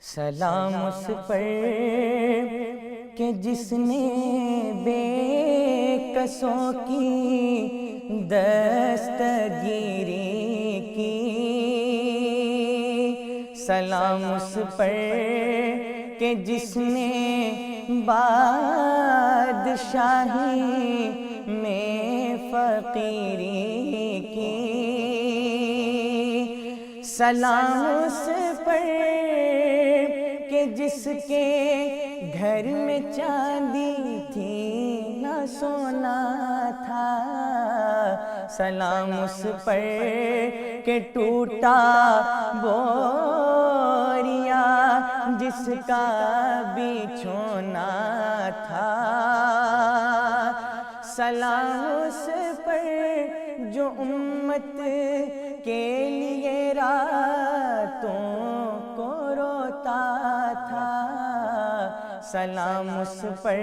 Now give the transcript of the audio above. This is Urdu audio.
سلام اس پر کہ جس نے بے کسوں کی دستگیری کی، سلام اس پر کہ جس نے بادشاہی میں فقیری کی، سلام اس پر کہ جس کے گھر میں چاندی تھی نہ سونا تھا، سلام اس پر کہ ٹوٹا بوریا جس کا بچھونا تھا، سلام اس پر جو امت کے لیے راتوں کو روتا تھا، سلام اس پر